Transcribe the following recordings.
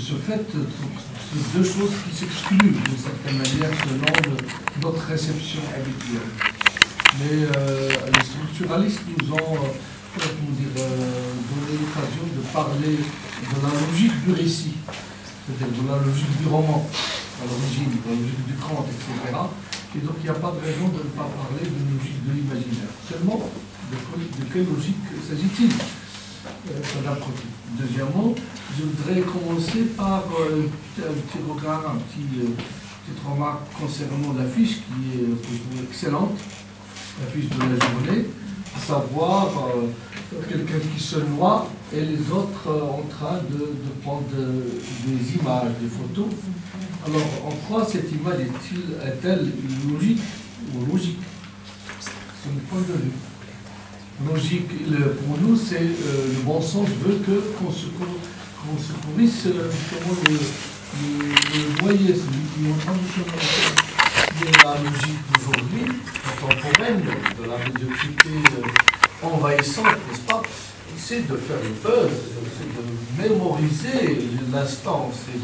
ce fait, c'est deux choses qui s'excluent d'une certaine manière selon notre réception habituelle. Mais les structuralistes nous ont donné l'occasion de parler de la logique du récit, c'est-à-dire de la logique du roman, à l'origine, de la logique du conte, etc. Et donc il n'y a pas de raison de ne pas parler d'une logique de l'imaginaire. Seulement, de quelle logique s'agit-il? Deuxièmement, je voudrais commencer par un petit regard, une petite remarque concernant l'affiche qui est excellente, l'affiche de la journée, à savoir quelqu'un qui se noie et les autres en train de prendre des images, des photos. Alors, en quoi cette image est-elle logique ou logique? C'est mon point de vue. Logique, pour nous, c'est le bon sens veut qu'on secourisse justement le noyer, celui qui est en train de se noyer. La logique d'aujourd'hui, contemporaine, de la médiocrité envahissante, n'est-ce pas? C'est de faire le buzz, c'est de mémoriser l'instant, c'est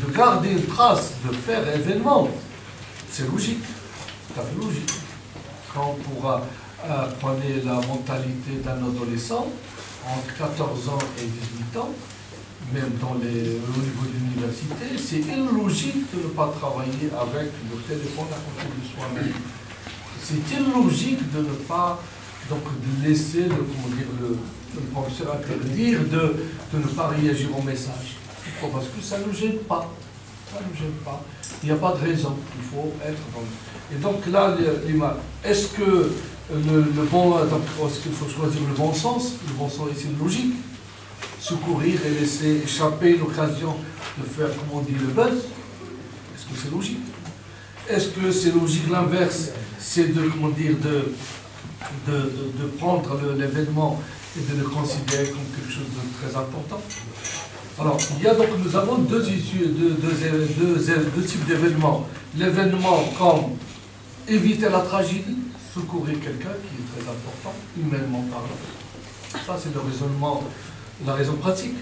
de garder une trace, de faire événement. C'est logique, tout à fait logique. Quand on pourra prendre la mentalité d'un adolescent entre 14 ans et 18 ans, même au niveau de l'université, c'est illogique de ne pas travailler avec le téléphone à côté de soi-même. C'est illogique de ne pas de laisser le professeur interdire de ne pas réagir au message. Pourquoi? Parce que ça ne nous gêne pas. Ça ne nous gêne pas. Il n'y a pas de raison. Il faut être dans le... Et donc là, est-ce que est-ce qu'il faut choisir le bon sens? Le bon sens ici, logique. Secourir et laisser échapper l'occasion de faire, comme on dit, le buzz. Est-ce que c'est logique? Est-ce que c'est logique l'inverse? C'est de prendre l'événement et de le considérer comme quelque chose de très important. Alors, nous avons deux types d'événements. L'événement comme éviter la tragédie, secourir quelqu'un qui est très important, humainement parlant. Ça, c'est le raisonnement, la raison pratique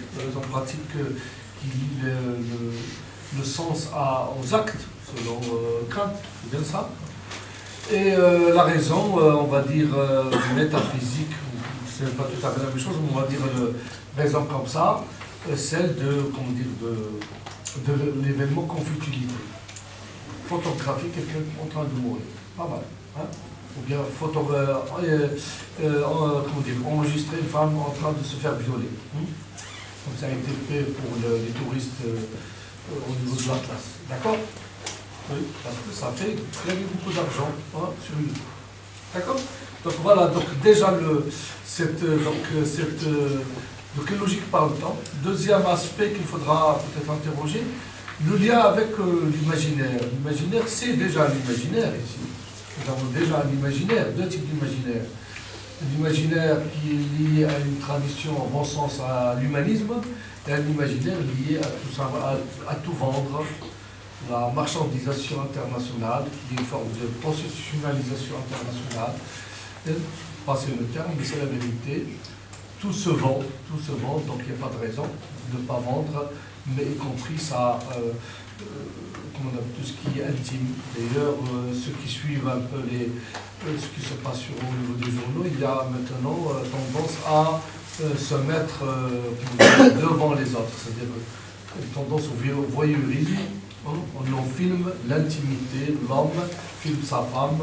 qui lie le sens aux actes, selon Kant, c'est bien ça. Et la raison, on va dire, métaphysique, c'est pas tout à fait la même chose, mais on va dire raison comme ça, celle de l'événement comme futilité. Photographier quelqu'un en train de mourir, pas mal. Hein? Ou bien enregistrer une femme en train de se faire violer. Comme ça a été fait pour les touristes au niveau de l'Atlas. D'accord? Oui, parce que ça fait gagner beaucoup d'argent sur une. D'accord? Donc voilà, donc déjà de quelle logique parle-t-on? Deuxième aspect qu'il faudra peut-être interroger, le lien avec l'imaginaire. L'imaginaire, c'est déjà l'imaginaire ici. Nous avons déjà un imaginaire, deux types d'imaginaire. L'imaginaire qui est lié à une tradition, en bon sens, à l'humanisme, et un imaginaire lié à tout vendre, la marchandisation internationale, qui est une forme de constitutionnalisation internationale. Passez le terme, mais c'est la vérité. Tout se vend, donc il n'y a pas de raison de ne pas vendre, mais y compris ça, tout ce qui est intime. D'ailleurs, ceux qui suivent un peu ce qui se passe au niveau des journaux, il y a maintenant tendance à se mettre devant les autres, c'est-à-dire une tendance au voyeurisme. On filme l'intimité, l'homme filme sa femme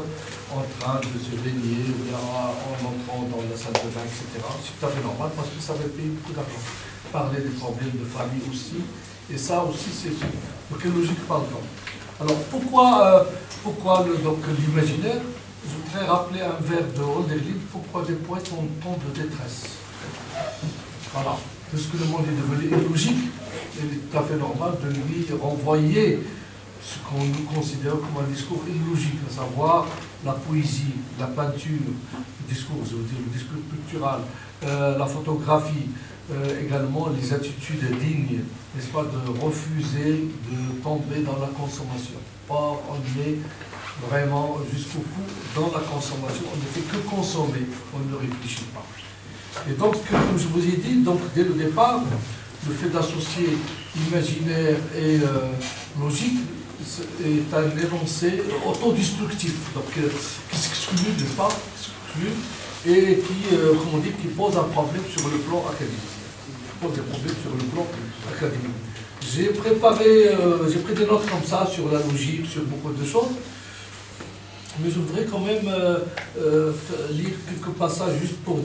en train de se baigner, ou bien en entrant dans la salle de bain, etc. C'est tout à fait normal parce que ça va payer beaucoup d'argent. Parler des problèmes de famille aussi, et ça aussi c'est sûr. De quelle logique parle-t-on? Alors pourquoi l'imaginaire? Je voudrais rappeler un vers de Hölderlin, pourquoi des poètes ont tant de détresse. Voilà. Puisque le monde est devenu illogique, il est tout à fait normal de lui renvoyer ce qu'on nous considère comme un discours illogique, à savoir la poésie, la peinture, le discours culturel, la photographie, également les attitudes dignes, n'est-ce pas, de refuser de tomber dans la consommation. Or, on est vraiment jusqu'au bout dans la consommation, on ne fait que consommer, on ne réfléchit pas. Et donc, comme je vous ai dit, donc, dès le départ, le fait d'associer imaginaire et logique est un énoncé autodestructif, donc qui s'exclut, n'est-ce pas, et qui pose un problème sur le plan académique. Pose des problèmes sur le plan académique. J'ai pris des notes comme ça sur la logique, sur beaucoup de choses, mais je voudrais quand même lire quelques passages juste pour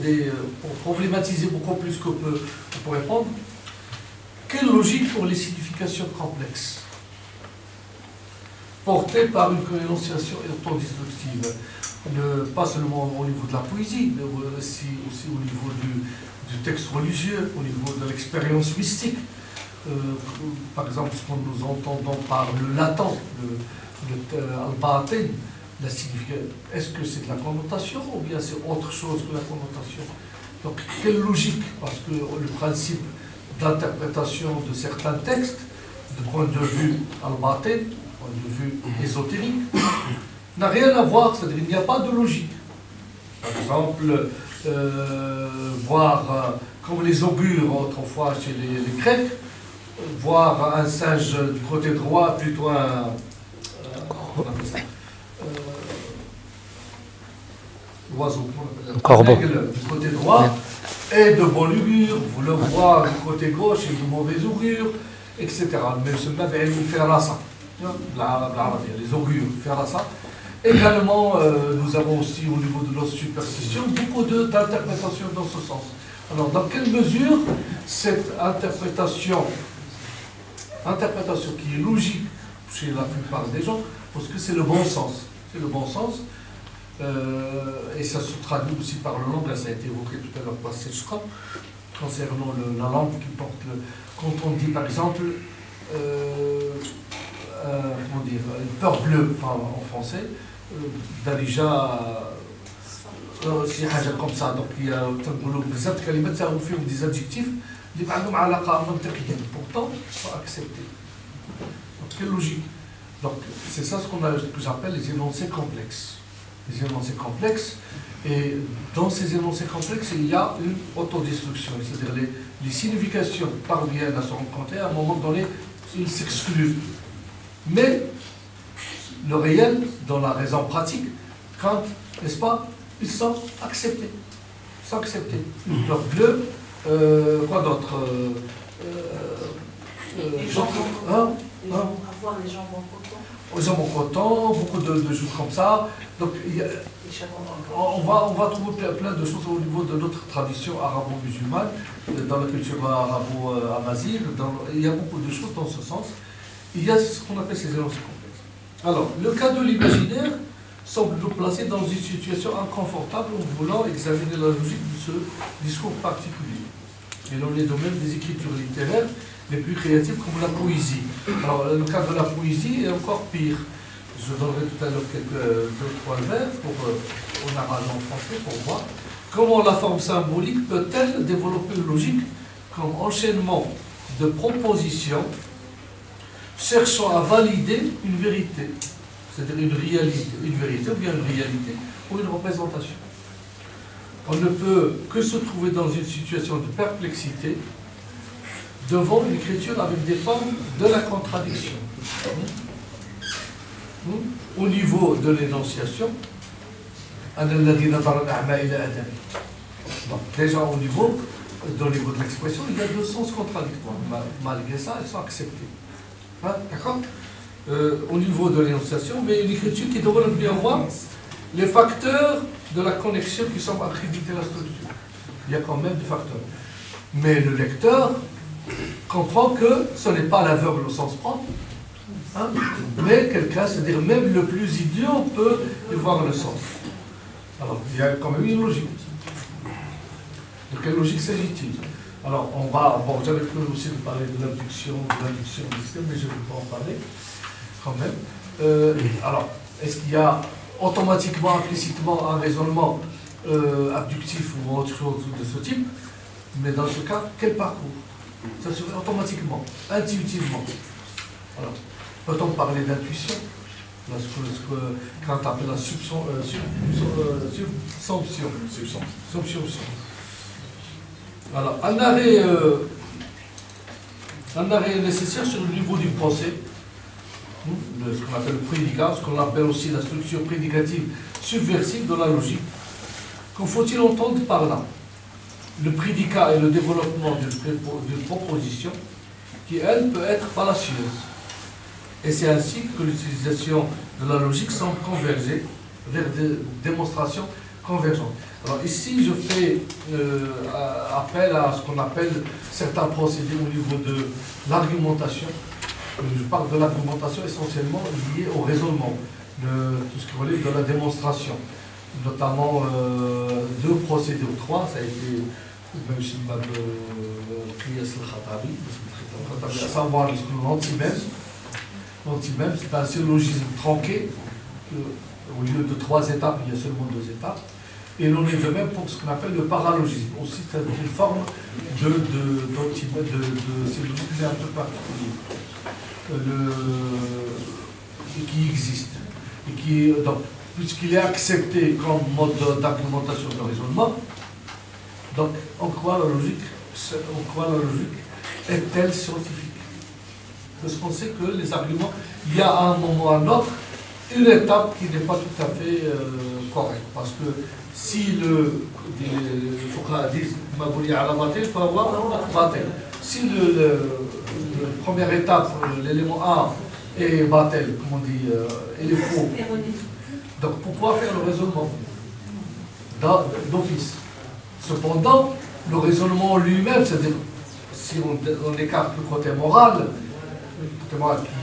problématiser beaucoup plus que pour répondre. Quelle logique pour les significations complexes portées par une énonciation autodestructive, pas seulement au niveau de la poésie, mais aussi au niveau du texte religieux, au niveau de l'expérience mystique. Par exemple, ce que nous entendons par le latin, le al-batin, la signification, est-ce que c'est de la connotation ou bien c'est autre chose que la connotation? Donc, quelle logique? Parce que le principe d'interprétation de certains textes, de point de vue al-batin, point de vue ésotérique, n'a rien à voir, c'est-à-dire qu'il n'y a pas de logique. Par exemple, voir comme les augures autrefois chez les Grecs, voir un singe du côté droit, plutôt un oiseau, un corbeau du côté droit, est de bonne augure, vous le voir du côté gauche est de mauvaise augure, etc. Mais ce même est firasa, les augures, firasa. Également, nous avons aussi au niveau de nos superstitions beaucoup d'interprétations dans ce sens. Alors, dans quelle mesure cette interprétation qui est logique chez la plupart des gens, parce que c'est le bon sens. C'est le bon sens. Et ça se traduit aussi par le langage, ça a été évoqué tout à l'heure par Sechka, concernant la langue qui porte le. Quand on dit par exemple, comment dire, une peur bleue, enfin, en français, Darija, c'est comme ça, donc il y a des adjectifs qui pourtant sont acceptés. Donc quelle logique. Donc c'est ça ce que j'appelle les énoncés complexes. Les énoncés complexes, et dans ces énoncés complexes, il y a une autodestruction, c'est-à-dire les significations parviennent à se rencontrer, à un moment donné, ils s'excluent. Mais le réel, dans la raison pratique, quand, n'est-ce pas, ils sont acceptés. Ils sont acceptés. Une fleur bleue, quoi d'autre les jambes en coton. Les jambes en coton, beaucoup de choses comme ça. Donc, on va trouver plein de choses au niveau de notre tradition arabo-musulmane, dans la culture arabo-amazigh. Il y a beaucoup de choses dans ce sens. Il y a ce qu'on appelle ces énoncés complexes. Alors, le cas de l'imaginaire semble nous placer dans une situation inconfortable en voulant examiner la logique de ce discours particulier. Et l'on est de même des écritures littéraires les plus créatives comme la poésie. Alors, le cas de la poésie est encore pire. Je donnerai tout à l'heure deux ou trois vers en arabe et en français pour voir comment la forme symbolique peut-elle développer une logique comme enchaînement de propositions cherchant à valider une vérité, c'est-à-dire une vérité ou bien une réalité ou une représentation. On ne peut que se trouver dans une situation de perplexité devant une écriture avec des formes de la contradiction. Au niveau de l'énonciation, donc déjà au niveau de l'expression, il y a deux sens contradictoires. Malgré ça, elles sont acceptées. Hein, d'accord, au niveau de l'énonciation, mais une écriture qui développe bien voir les facteurs de la connexion qui semblent accréditer la structure. Il y a quand même des facteurs. Mais le lecteur comprend que ce n'est pas l'aveugle au sens propre, hein, mais quelqu'un, c'est-à-dire même le plus idiot peut y voir le sens. Alors, il y a quand même une logique. De quelle logique s'agit-il? Alors, j'avais prévu aussi de parler de l'induction du système, mais je ne vais pas en parler, quand même. Alors, est-ce qu'il y a automatiquement, implicitement, un raisonnement abductif ou autre chose de ce type? Mais dans ce cas, quel parcours? Ça se fait automatiquement, intuitivement. Alors, peut-on parler d'intuition? Ce que Kant appelle la subsumption. Alors, un arrêt Un arrêt nécessaire sur le niveau du procès, ce qu'on appelle le prédicat, ce qu'on appelle aussi la structure prédicative subversive de la logique. Qu'en faut-il entendre par là? Le prédicat est le développement d'une proposition qui, elle, peut être fallacieuse. Et c'est ainsi que l'utilisation de la logique semble converger vers des démonstrations convergentes. Alors ici, je fais appel à ce qu'on appelle certains procédés au niveau de l'argumentation. Je parle de l'argumentation essentiellement liée au raisonnement, tout ce qui relève de la démonstration. Notamment deux procédés ou trois, ça a été même si à savoir l'antimème. L'antimème, c'est un syllogisme tronqué. Au lieu de 3 étapes, il y a seulement 2 étapes. Et l'on est de même pour ce qu'on appelle le paralogisme. Aussi, c'est une forme de syllogisme un peu particulier. Qui existe. Et qui, puisqu'il est accepté comme mode d'argumentation de raisonnement, donc en quoi la logique est-elle scientifique? Parce qu'on sait que les arguments, il y a à un moment ou à un autre une étape qui n'est pas tout à fait correcte. Parce que si les Fouqaha disent il faut avoir batel. Si la première étape, l'élément A est batel, comme on dit, il est faux. Donc pourquoi faire le raisonnement d'office? Cependant, le raisonnement lui-même, c'est-à-dire si on écarte le côté moral, qui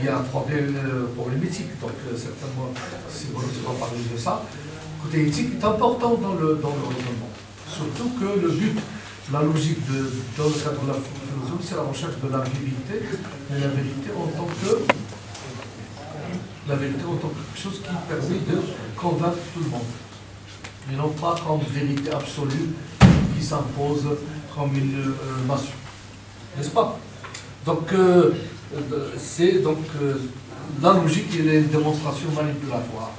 est un problème problématique, donc certainement, c'est bon, on va parler de ça. Le côté éthique est important dans le raisonnement. Surtout que le but, la logique dans le cadre de la philosophie, c'est la recherche de la vérité, mais la vérité en tant que quelque chose qui permet de convaincre tout le monde. Mais non pas comme vérité absolue qui s'impose comme une nation. N'est-ce pas? Donc, la logique est une démonstration manipulatoire.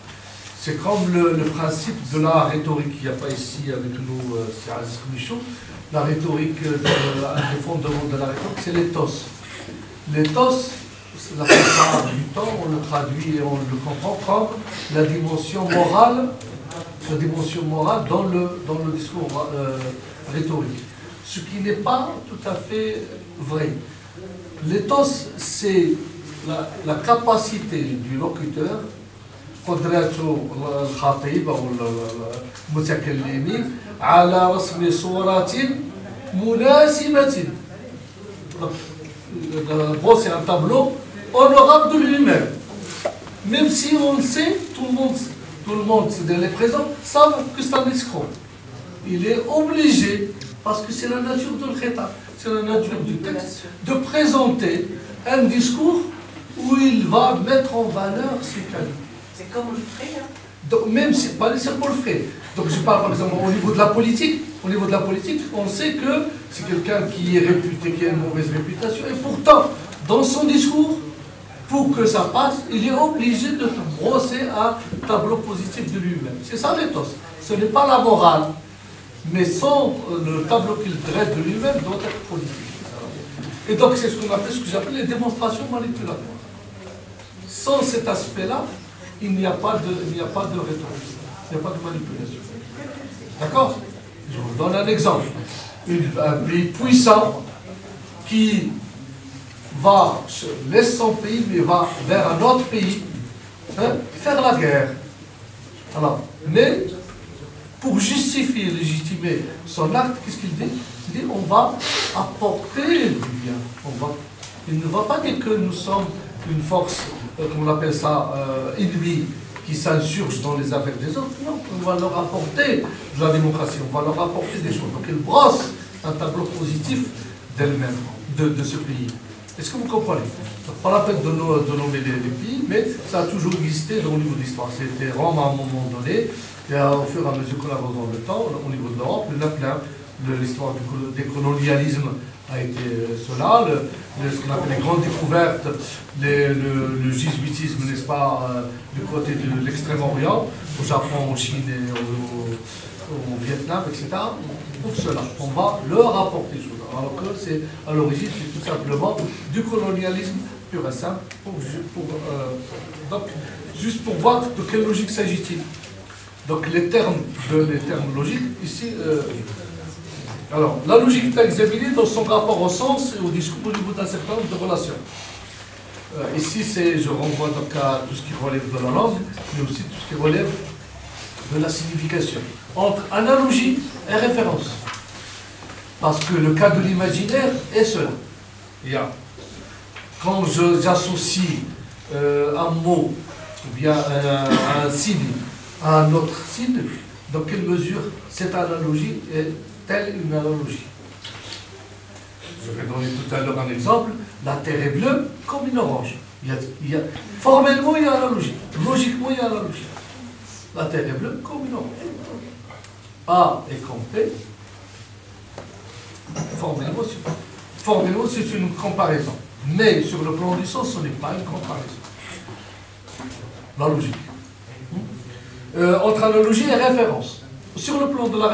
C'est comme le principe de la rhétorique. Il n'y a pas ici avec nous, c'est Aziz Michaud. La rhétorique, un des fondements de la rhétorique, c'est l'éthos. L'éthos, la plupart du temps, on le traduit et on le comprend comme la dimension morale dans le discours rhétorique. Ce qui n'est pas tout à fait vrai. L'éthos, c'est la capacité du locuteur, قدرته الخطيب أو المتكلم على رسم صورة مناسبة. Bon, c'est un tableau honorable de lui-même. Même si on le sait, tout le monde, les présents, savent que c'est un escroc. Il est obligé, parce que c'est la nature de l'khitab, c'est la nature du texte, de présenter un discours où il va mettre en valeur ses qualités. C'est comme le frais, hein. Donc, même si, pas nécessairement le frais. Donc je parle par exemple au niveau de la politique. Au niveau de la politique, on sait que c'est quelqu'un qui est réputé, qui a une mauvaise réputation, et pourtant, dans son discours, pour que ça passe, il est obligé de brosser un tableau positif de lui-même. C'est ça l'éthos. Ce n'est pas la morale, mais le tableau qu'il dresse de lui-même doit être positif. Et donc c'est ce que j'appelle les démonstrations manipulatoires. Sans cet aspect-là, il n'y a pas de rhétorique, il n'y a pas de manipulation. D'accord? Je vous donne un exemple. Un pays puissant qui laisse son pays, mais va vers un autre pays, faire la guerre. Alors, mais pour légitimer son acte, qu'est-ce qu'il dit? Il dit on va apporter du bien. Il ne va pas dire que nous sommes une force, comme on appelle ça, ennemie, qui s'insurge dans les affaires des autres. Non, on va leur apporter de la démocratie, on va leur apporter des choses. Donc il brosse un tableau positif d'elle-même, de ce pays. Est-ce que vous comprenez? Pas la peine de nommer les pays, mais ça a toujours existé au niveau de l'histoire. C'était Rome à un moment donné, et au fur et à mesure qu'on avance dans le temps, au niveau de l'Europe, il y en a plein. L'histoire des colonialismes a été cela, ce qu'on appelle les grandes découvertes, le jésuitisme, n'est-ce pas, du côté de l'Extrême-Orient, au Japon, en Chine et au Vietnam, etc. Pour cela, on va leur apporter choses. Alors que c'est à l'origine, c'est tout simplement du colonialisme pur et simple, donc, juste pour voir de quelle logique s'agit-il. Donc les termes logiques, ici, alors la logique est examinée dans son rapport au sens et au discours au niveau d'un certain nombre de relations. Ici, je renvoie donc à tout ce qui relève de la langue, mais aussi tout ce qui relève de la signification, entre analogie et référence. Parce que le cas de l'imaginaire est cela. Quand j'associe un mot, ou bien un signe, à un autre signe, dans quelle mesure cette analogie est-elle une analogie? Je vais donner tout à l'heure un exemple. La terre est bleue comme une orange. Formellement, il y a analogie. Logiquement, il y a analogie. La terre est bleue comme une orange. A est comme P. Formellement, c'est une comparaison. Mais sur le plan du sens, ce n'est pas une comparaison. La logique. Entre analogie et référence. Sur le plan de la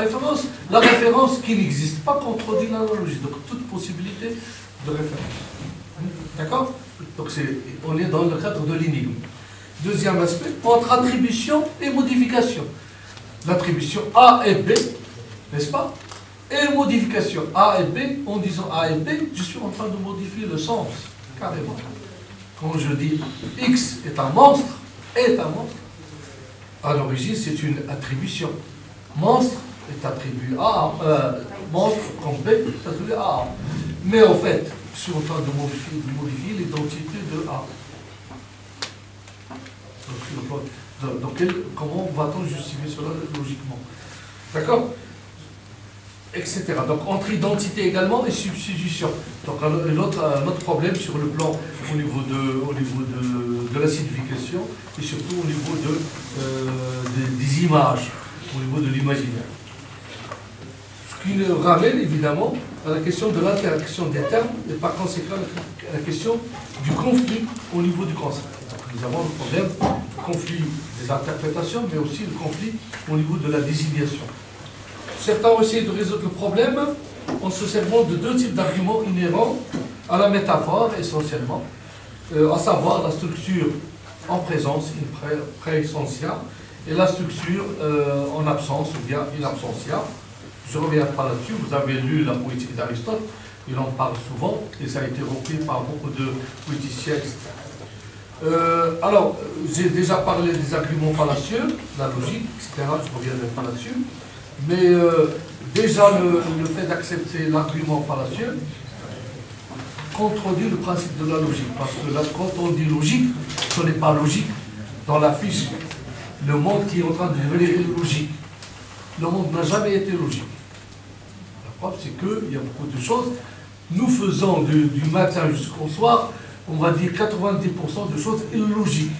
référence qui n'existe pas contredit l'analogie. Donc, toute possibilité de référence. D'accord? Donc, on est dans le cadre de l'énigme. Deuxième aspect, entre attribution et modification. L'attribution A et B, n'est-ce pas? Et modification A et B, en disant A et B, je suis en train de modifier le sens, carrément. Quand je dis X est un monstre, à l'origine c'est une attribution. Monstre est attribué à monstre comme B est attribué à A. Mais en fait, je suis en train de modifier l'identité de A. Donc, comment va-t-on justifier cela logiquement? D'accord? Etc. Donc entre identité également et substitution. Donc un autre problème sur le plan au niveau de la signification et surtout au niveau des images, au niveau de l'imaginaire. Ce qui nous ramène évidemment à la question de l'interaction des termes et par conséquent à la question du conflit au niveau du concept. Donc, nous avons le problème du conflit des interprétations mais aussi le conflit au niveau de la désignation. Certains ont essayé de résoudre le problème en se servant de deux types d'arguments inhérents à la métaphore essentiellement, à savoir la structure en présence, in presentia, et la structure en absence ou bien in absentia. Je ne reviens pas là-dessus, vous avez lu la poétique d'Aristote, il en parle souvent et ça a été repris par beaucoup de poéticiens, etc. Alors, j'ai déjà parlé des arguments fallacieux, la logique, etc. Je ne reviendrai pas là-dessus. Mais déjà, le fait d'accepter l'argument fallacieux contredit le principe de la logique. Parce que là, quand on dit logique, ce n'est pas logique. Dans la fiche, le monde qui est en train de devenir logique. Le monde n'a jamais été logique. La preuve, c'est qu'il y a beaucoup de choses. Nous faisons du matin jusqu'au soir, on va dire 90% de choses illogiques.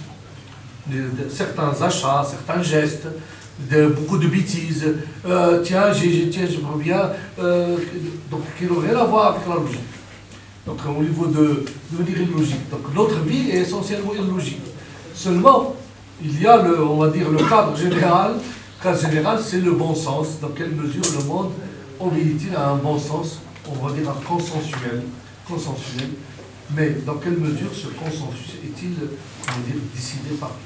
Certains achats, certains gestes, beaucoup de bêtises, tiens, je reviens, donc qui n'ont rien à voir avec la logique. Donc au niveau de devenir illogique. Donc notre vie est essentiellement illogique. Seulement, il y a on va dire, le cadre général. Le cadre général, c'est le bon sens. Dans quelle mesure le monde obéit-il à un bon sens, on va dire un consensuel. Mais dans quelle mesure ce consensus est-il, on va dire, décidé par tous?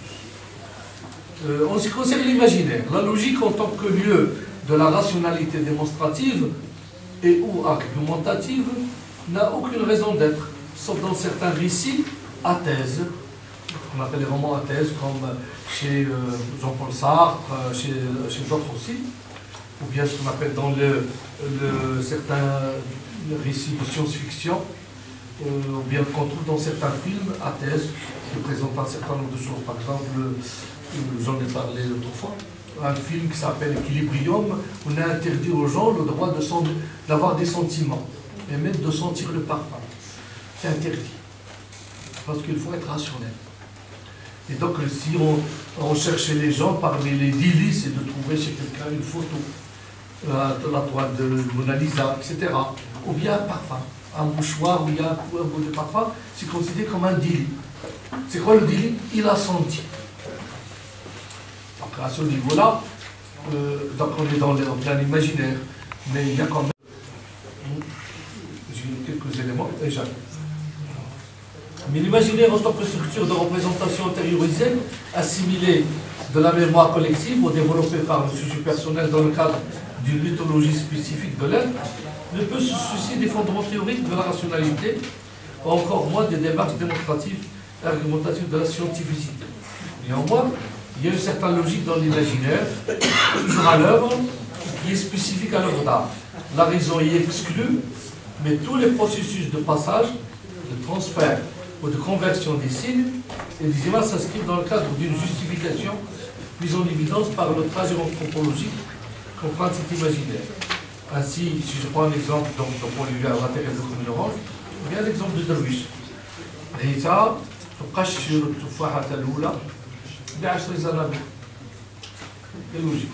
En ce qui concerne l'imaginaire, la logique en tant que lieu de la rationalité démonstrative et ou argumentative n'a aucune raison d'être, sauf dans certains récits à thèse, ce qu'on appelle les romans à thèse, comme chez Jean-Paul Sartre, chez d'autres aussi, ou bien ce qu'on appelle dans certains récits de science-fiction, ou bien qu'on trouve dans certains films à thèse qui présentent un certain nombre de choses. Par exemple, j'en ai parlé l'autre fois, un film qui s'appelle Équilibrium, où on a interdit aux gens le droit d'avoir des sentiments, et même de sentir le parfum. C'est interdit, parce qu'il faut être rationnel. Et donc, si on cherchait les gens, parmi les délices, c'est de trouver chez quelqu'un une photo, la toile de Mona Lisa, etc. ou bien un parfum. Un mouchoir où il y a un bout de parfum, c'est considéré comme un délit. C'est quoi le délit? Il a senti. Donc à ce niveau-là, donc on est dans le plan imaginaire, mais il y a quand même quelques éléments déjà. Mais l'imaginaire en tant que structure de représentation intériorisée, assimilée de la mémoire collective ou développée par le sujet personnel dans le cadre d'une mythologie spécifique de l'être, ne peut se soucier des fondements théoriques de la rationalité, ou encore moins des démarches démonstratives et argumentatives de la scientificité. Néanmoins, il y a une certaine logique dans l'imaginaire, toujours à l'œuvre, qui est spécifique à l'œuvre d'art. La raison y est exclue, mais tous les processus de passage, de transfert ou de conversion des signes et des images s'inscrivent dans le cadre d'une justification mise en évidence par le trajet anthropologique qu'emprunte cet imaginaire. Ainsi, si je prends un exemple, donc on lui vient l'intérêt de comme une orange, il y a l'exemple de Derwish. Rita, تقشر التفاحة الأولى ب10 زنابل. C'est logique.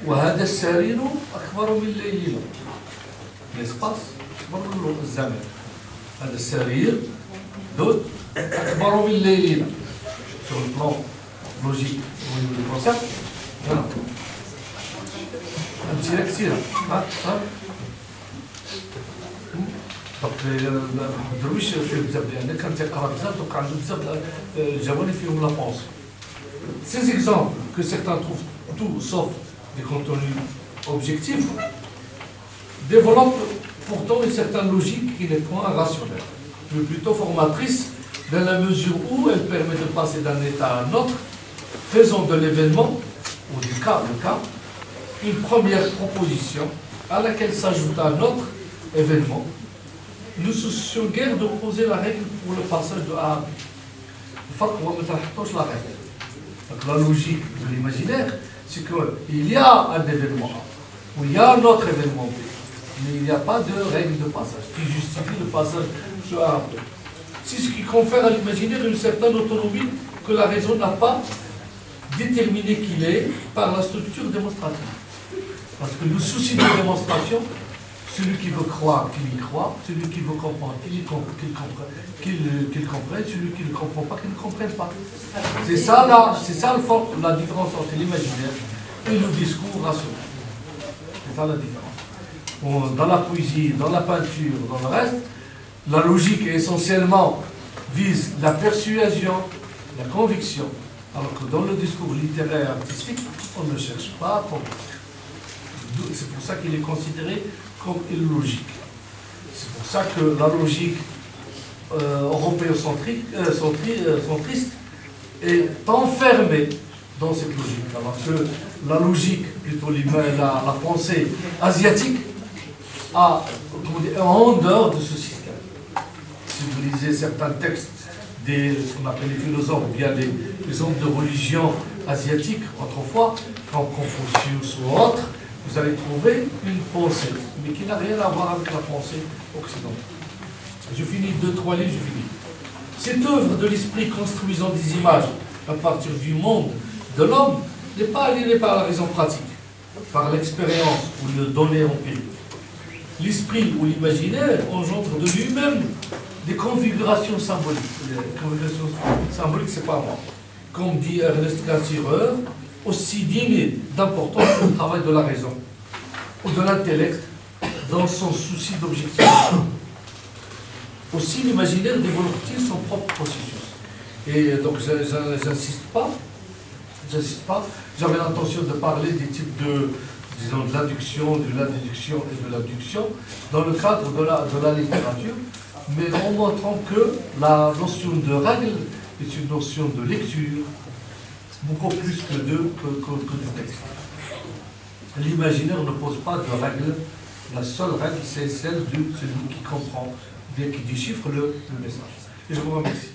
وهذا السرير أكبر من الليل. L'espace أكبر من الزمن. هذا السرير d'autres أكبر من الليل. Sur le plan logique au niveau du concept, voilà. أمثلة كثيرة. دونك درويش فيه بزاف لأن كان تيقرا بزاف دونك عنده بزاف الجوانب فيهم لا بونسي. Ces exemples que certains trouvent tout sauf des contenus objectifs développent pourtant une certaine logique qui n'est point rationnelle, mais plutôt formatrice dans la mesure où elle permet de passer d'un état à un autre, faisant de l'événement, ou du cas, une première proposition à laquelle s'ajoute un autre événement. Nous ne soucions guère d'opposer la règle pour le passage de A à B. La règle. Donc la logique de l'imaginaire, c'est qu'il y a un événement A, ou il y a un autre événement B, mais il n'y a pas de règle de passage qui justifie le passage de A à B. C'est ce qui confère à l'imaginaire une certaine autonomie que la raison n'a pas déterminé qu'il est par la structure démonstrative. Parce que le souci de démonstration, celui qui veut croire qu'il y croit, celui qui veut comprendre qu'il comprenne, celui qui ne comprend pas qu'il ne comprenne pas. C'est ça la différence entre l'imaginaire et le discours rationnel. C'est ça la différence. Dans la poésie, dans la peinture, dans le reste, la logique essentiellement vise la persuasion, la conviction, alors que dans le discours littéraire et artistique, on ne cherche pas à comprendre. C'est pour ça qu'il est considéré comme illogique. C'est pour ça que la logique européocentriste est enfermée dans cette logique. Alors que la logique, plutôt la pensée asiatique, est en dehors de ce système. Si vous lisez certains textes ce qu'on appelle les philosophes, ou bien les hommes de religion asiatique autrefois, comme Confucius ou autres, vous allez trouver une pensée, mais qui n'a rien à voir avec la pensée occidentale. Je finis 2-3 lignes, je finis. Cette œuvre de l'esprit construisant des images à partir du monde de l'homme n'est pas aliénée par la raison pratique, par l'expérience ou le donné empirique. L'esprit ou l'imaginaire engendre de lui-même des configurations symboliques. Les configurations symboliques, c'est pas moi. Comme dit Ernest Cassirer, aussi digne d'importance que le travail de la raison ou de l'intellect dans son souci d'objectivité. Aussi, l'imaginaire développe-t-il son propre processus. Et donc, j'insiste pas. J'avais l'intention de parler des types de l'induction, de la déduction et de l'abduction dans le cadre de la littérature, mais en montrant que la notion de règle est une notion de lecture, beaucoup plus que du texte. L'imaginaire ne pose pas de règle. La seule règle, c'est celle de celui qui comprend, bien qui déchiffre le message. Et je vous remercie.